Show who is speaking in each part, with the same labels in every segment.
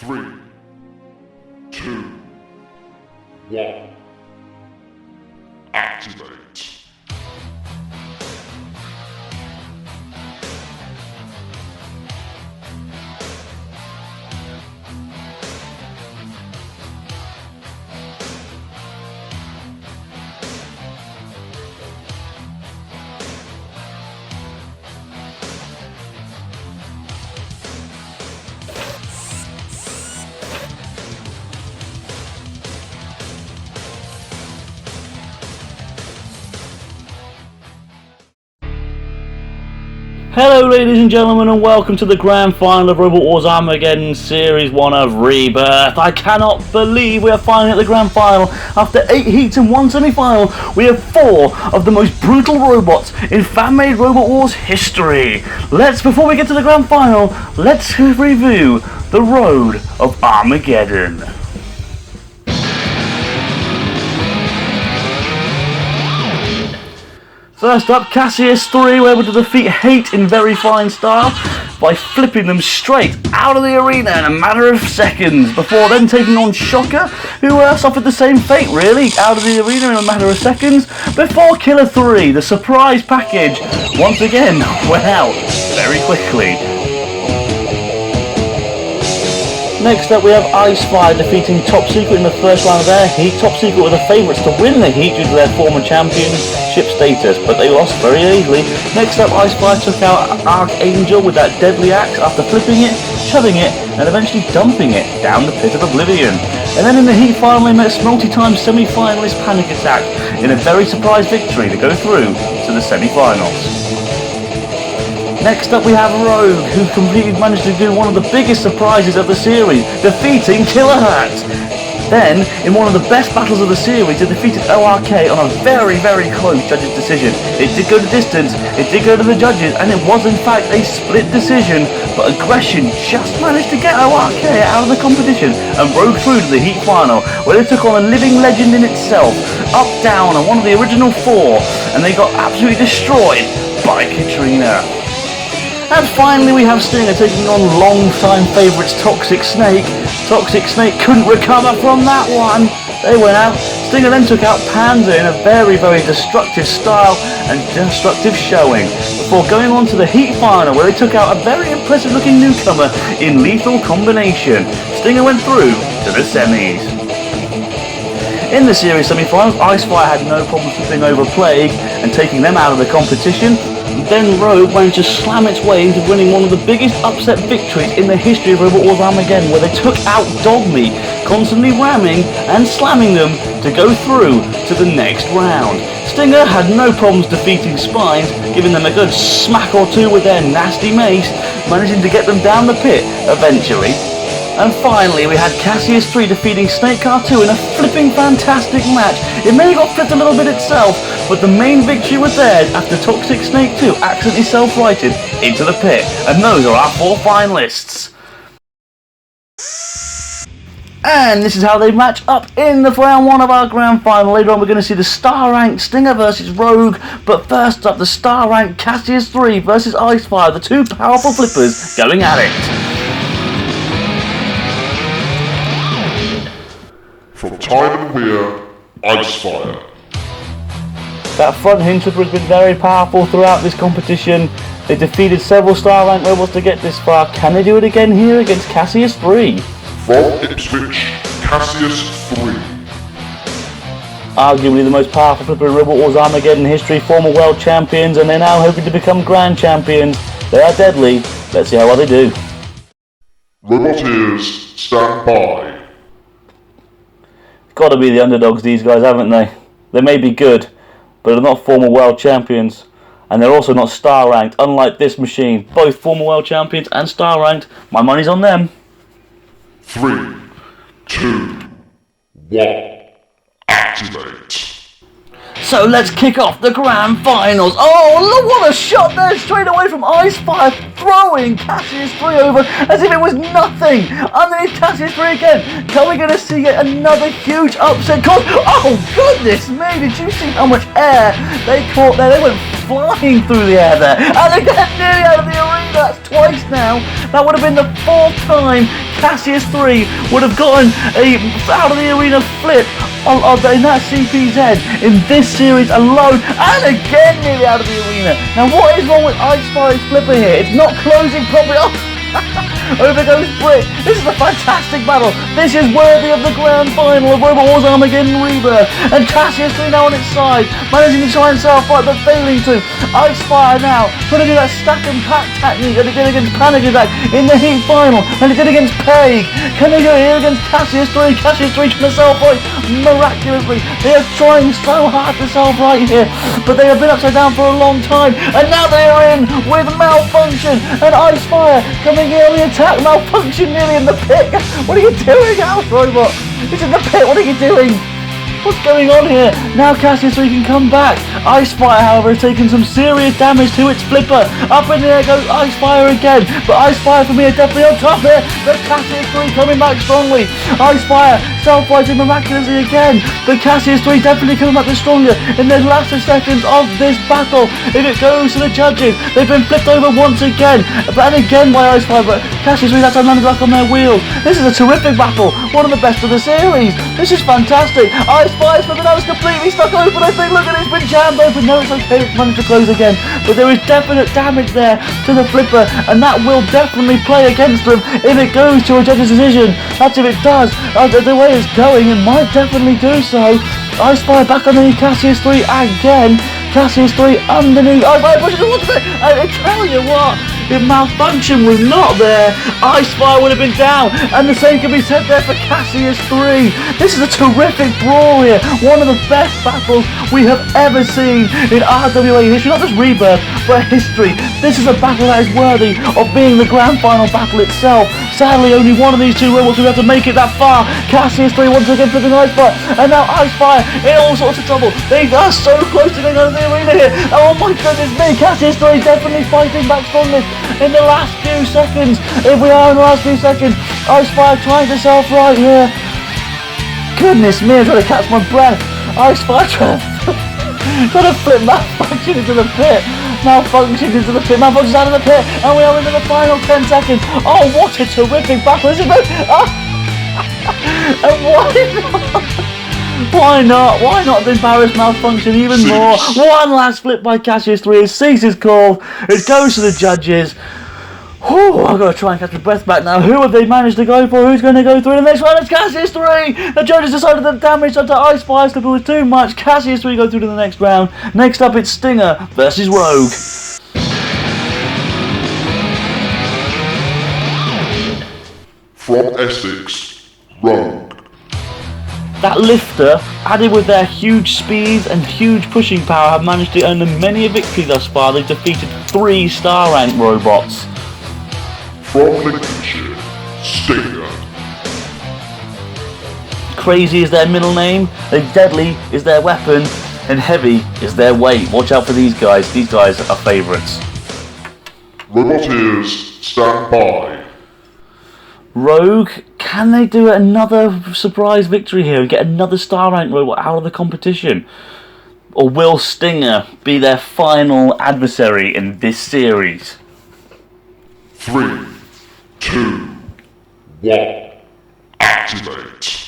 Speaker 1: 3, 2, 1. Activate.
Speaker 2: Hello ladies and gentlemen, and welcome to the grand final of Robot Wars Armageddon Series 1 of Rebirth. I cannot believe we are finally at the grand final. After 8 heats and 1 semi-final, we have 4 of the most brutal robots in fan-made Robot Wars history. Before we get to the grand final, let's review the road of Armageddon. First up, Cassius 3 were able to defeat Hate in very fine style by flipping them straight out of the arena in a matter of seconds, before then taking on Shocker, who suffered the same fate really, out of the arena in a matter of seconds, before Killer 3, the surprise package, once again went out very quickly. Next up we have Icefire defeating Top Secret in the first round of their heat. Top Secret were the favourites to win the heat due to their former championship status, but they lost very easily. Next up, Icefire took out Archangel with that deadly axe after flipping it, shoving it, and eventually dumping it down the pit of oblivion. And then in the heat final they met multi-time semi-finalist Panic Attack in a very surprise victory to go through to the semi-finals. Next up we have Rogue, who completely managed to do one of the biggest surprises of the series, defeating Killer Hat. Then, in one of the best battles of the series, they defeated ORK on a very, very close judges' decision. It did go the distance, it did go to the judges, and it was in fact a split decision, but Aggression just managed to get ORK out of the competition and broke through to the heat final, where they took on a living legend in itself, Up Down, and one of the original 4, and they got absolutely destroyed by Katrina. And finally we have Stinger taking on long-time favourites Toxic Snake. Toxic Snake couldn't recover from that one. They went out. Stinger then took out Panzer in a very, very destructive style and destructive showing, before going on to the heat final, where they took out a very impressive looking newcomer in Lethal Combination. Stinger went through to the semis. In the series semi-finals, Icefire had no problem flipping over Plague and taking them out of the competition. Then Rogue managed to slam its way into winning one of the biggest upset victories in the history of Robot Wars Armageddon, where they took out Dogmeat, constantly ramming and slamming them to go through to the next round. Stinger had no problems defeating Spines, giving them a good smack or two with their nasty mace, managing to get them down the pit eventually. And finally we had Cassius 3 defeating Snake Car 2 in a flipping fantastic match. It may have got flipped a little bit itself, but the main victory was theirs after Toxic Snake 2 accidentally self-righted into the pit. And those are our 4 finalists. And this is how they match up in the round 1 of our grand final. Later on we're going to see the star ranked Stinger versus Rogue, but first up the star ranked Cassius 3 versus Icefire, the 2 powerful flippers going at it.
Speaker 1: From Time and Weir, Icefire.
Speaker 2: That front hinge flipper has been very powerful throughout this competition. They defeated several star ranked robots to get this far. Can they do it again here against Cassius 3?
Speaker 1: From Ipswich, Cassius 3.
Speaker 2: Arguably the most powerful flipper in Robot Wars Armageddon history, former world champions, and they're now hoping to become grand champions. They are deadly. Let's see how well they do.
Speaker 1: Roboteers, stand by.
Speaker 2: Got to be the underdogs, these guys, haven't they? They may be good, but they're not former world champions, and they're also not star ranked, unlike this machine. Both former world champions and star ranked. My money's on them.
Speaker 1: 3, 2, 1. Activate.
Speaker 2: So let's kick off the grand finals. Oh, look what a shot there, straight away from Icefire, throwing Cassius 3 over as if it was nothing. Underneath Cassius 3 again. Are we going to see yet another huge upset? Oh goodness me, did you see how much air they caught there? They went flying through the air there, and they get nearly out of the arena. That's twice now. That would have been the 4th time Cassius 3 would have gotten a out of the arena flip in that CPZ in this series alone, and again nearly out of the arena. Now what is wrong with Icefire's flipper here? It's not closing properly. Over goes Brick. This is a fantastic battle. This is worthy of the grand final of Robot Wars Armageddon Rebirth. And Cassius 3 now on its side, managing to try and self-fight but failing to. Icefire now trying to do that stack and pack technique that he did against Panic Attack in the Heat final, and he did against Peg. Can they do it here against Cassius 3? Cassius 3 trying to self-fight miraculously. They are trying so hard to self-fight here, but they have been upside down for a long time, and now they are in with Malfunction, and Icefire coming in on the attack. Malfunction nearly in the pit. What are you doing, House Robot? It's in the pit. What are you doing? What's going on here? Now Cassius 3 can come back. Icefire, however, has taken some serious damage to its flipper. Up in the air goes Icefire again. But Icefire for me are definitely on top here. But Cassius 3 coming back strongly. Icefire self-fighting miraculously again. But Cassius 3 definitely coming back the stronger in the last seconds of this battle. If it goes to the judges, they've been flipped over once again. And again by Icefire. But Cassius 3 that time landed back on their wheels. This is a terrific battle. One of the best of the series. This is fantastic. Icefire's flipping out is completely stuck open. I think, look at it, it's been jammed open. No, it's okay, it's managed to close again. But there is definite damage there to the flipper, and that will definitely play against them if it goes to a judge's decision. That's if it does. The way it's going, it might definitely do so. Icefire back underneath Cassius 3 again. Cassius 3 underneath. Icefire pushes it once a bit. I tell you what, if Malfunction was not there, Icefire would have been down, and the same can be said there for Cassius 3. This is a terrific brawl here, one of the best battles we have ever seen in RWA history, not just Rebirth, but history. This is a battle that is worthy of being the grand final battle itself. Sadly, only one of these two robots will have to make it that far. Cassius 3 once again flipping Icefire, and now Icefire in all sorts of trouble. They are so close to getting out of the arena here. Oh my goodness me, Cassius 3 definitely fighting back strongest in the last few seconds. If we are in the last few seconds, Icefire trying to self-right here. Goodness me, I'm trying to catch my breath. Icefire trying to flip Malfunction into the pit. Malfunction into the pit. Malfunction's out of the pit, and we are into the final 10 seconds. Oh, what a terrific battle, isn't it? Oh. And why not? Why not embarrass Malfunction even more? One last flip by Cassius 3. It sees his call. It goes to the judges. Whew, I've got to try and catch my breath back now. Who have they managed to go for? Who's going to go through the next round? It's Cassius 3! The judges decided that the damage onto Icefire's flipper was too much. Cassius 3 go through to the next round. Next up, it's Stinger versus Rogue.
Speaker 1: From Essex, Rogue.
Speaker 2: That lifter, added with their huge speeds and huge pushing power, have managed to earn them many a victory thus far. They've defeated 3 star rank robots.
Speaker 1: From Lincolnshire, Stinger.
Speaker 2: Crazy is their middle name, deadly is their weapon, and heavy is their weight. Watch out for these guys are favourites.
Speaker 1: Roboteers, stand by.
Speaker 2: Rogue, can they do another surprise victory here and get another star rank robot out of the competition? Or will Stinger be their final adversary in this series?
Speaker 1: 3, 2, 1, activate.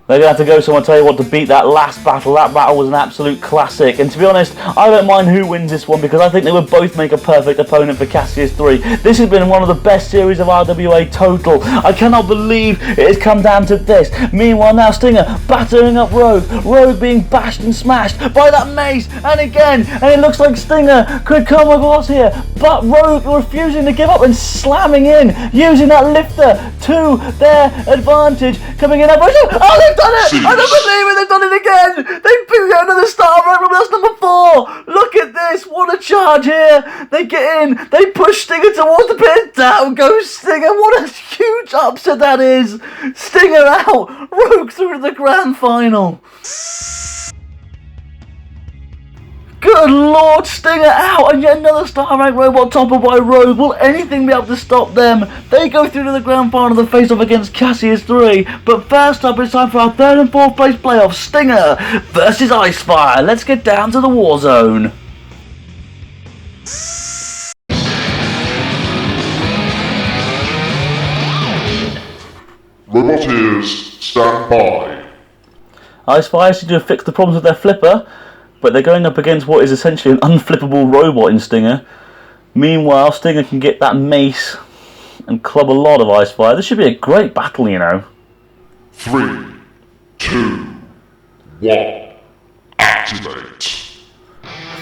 Speaker 2: They're going to have to go somewhere, tell you what, to beat that last battle. That battle was an absolute classic. And to be honest, I don't mind who wins this one because I think they would both make a perfect opponent for Cassius 3. This has been one of the best series of RWA total. I cannot believe it has come down to this. Meanwhile now Stinger battering up Rogue. Rogue being bashed and smashed by that mace. And again, and it looks like Stinger could come across here. But Rogue refusing to give up and slamming in, using that lifter to their advantage. Coming in. Oh, they've done it! I don't believe it! They've done it again! They beat out another star right, that's number 4! Look at this! What a charge here! They get in, they push Stinger towards the pit, down goes Stinger! What a huge upset that is! Stinger out! Rogue through to the grand final! Good Lord, Stinger out, and yet another star rank robot toppled by Rogue. Will anything be able to stop them? They go through to the grand final to face off against Cassius 3. But first up, it's time for our 3rd and 4th place playoff. Stinger versus Icefire. Let's get down to the war zone.
Speaker 1: Robot ears, stand by.
Speaker 2: Ice Fire seem to have fixed the problems with their flipper, but they're going up against what is essentially an unflippable robot in Stinger. Meanwhile, Stinger can get that mace and club a lot of Ice Fire. This should be a great battle, you know.
Speaker 1: 3, 2, 1, activate.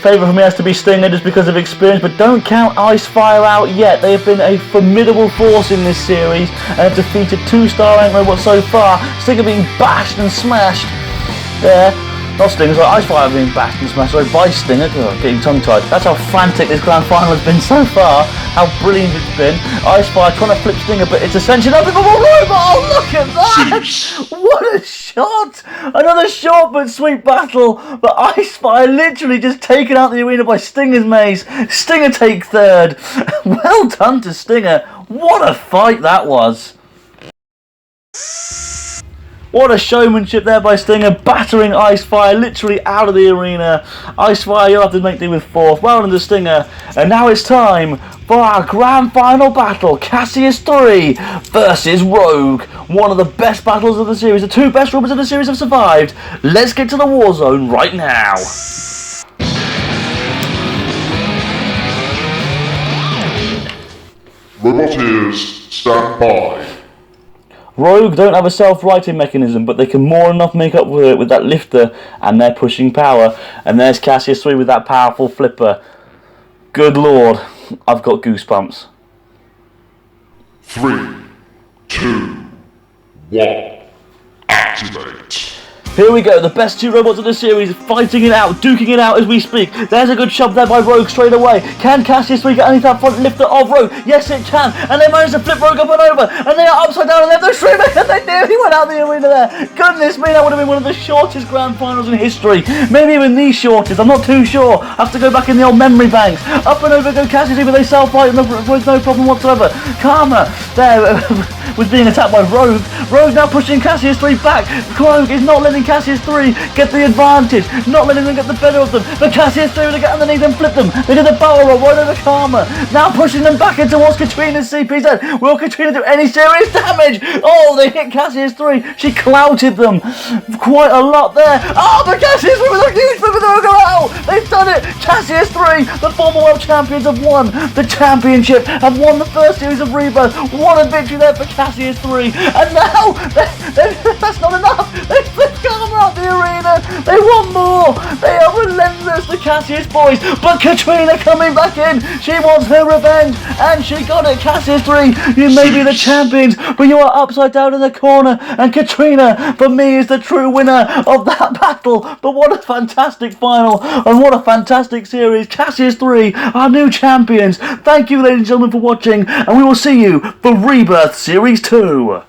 Speaker 2: Favourite for me has to be Stinger just because of experience, but don't count Ice Fire out yet. They have been a formidable force in this series and have defeated 2-star rank robots so far. Stinger being bashed and smashed. Yeah, not Stinger, sorry, Ice Fire being bashed and smashed, sorry, by Stinger. Oh, getting tongue-tied. That's how frantic this grand final has been so far, how brilliant it's been. Ice Fire trying to flip Stinger, but it's essentially an unbelievable robot. Oh, look at that! What a shot! Another short but sweet battle, but Ice Fire literally just taken out the arena by Stinger's mace. Stinger take third. Well done to Stinger. What a fight that was. What a showmanship there by Stinger, battering Ice Fire literally out of the arena. Ice Fire, you'll have to make do with fourth. Well done to Stinger. And now it's time for our grand final battle. Cassius 3 versus Rogue. One of the best battles of the series. The two best robots of the series have survived. Let's get to the war zone right now.
Speaker 1: Robot ears, stand by.
Speaker 2: Rogue don't have a self-righting mechanism, but they can more than enough make up with it with that lifter and their pushing power. And there's Cassius 3 with that powerful flipper. Good lord, I've got goosebumps.
Speaker 1: 3, 2, 1, activate.
Speaker 2: Here we go, the best two robots of the series fighting it out, duking it out as we speak. There's a good shove there by Rogue straight away. Can Cassius 3 get underneath that front lifter of Rogue? Yes, it can. And they managed to flip Rogue up and over. And they are upside down and they have no streamer. And they nearly went out the arena there. Goodness me, that would have been one of the shortest grand finals in history. Maybe even the shortest, I'm not too sure. I have to go back in the old memory banks. Up and over go Cassius 3, but they self-fight with no problem whatsoever. Karma there was being attacked by Rogue. Rogue now pushing Cassius 3 back. Rogue is not letting Cassius 3 get the advantage, not letting them get the better of them. But Cassius 3 to get underneath and flip them. They did the barrel roll right over Karma. Now pushing them back in towards Katrina's CPZ. Will Katrina do any serious damage? Oh, they hit Cassius 3. She clouted them quite a lot there. Oh, but Cassius 3 with a huge flip and they'll go out. They've done it. Cassius 3, the former world champions, have won the championship, have won the first series of Rebirth. What a victory there for Cassius 3. And now, that's not enough. They flipped Karma out the arena. They want more. They are relentless, the Cassius boys. But Katrina coming back in. She wants her revenge. And she got it. Cassius 3, you may be the champions, but you are upside down in the corner. And Katrina, for me, is the true winner of that battle. But what a fantastic final. And what a fantastic series. Cassius 3, our new champions. Thank you, ladies and gentlemen, for watching. And we will see you for Rebirth Series 2.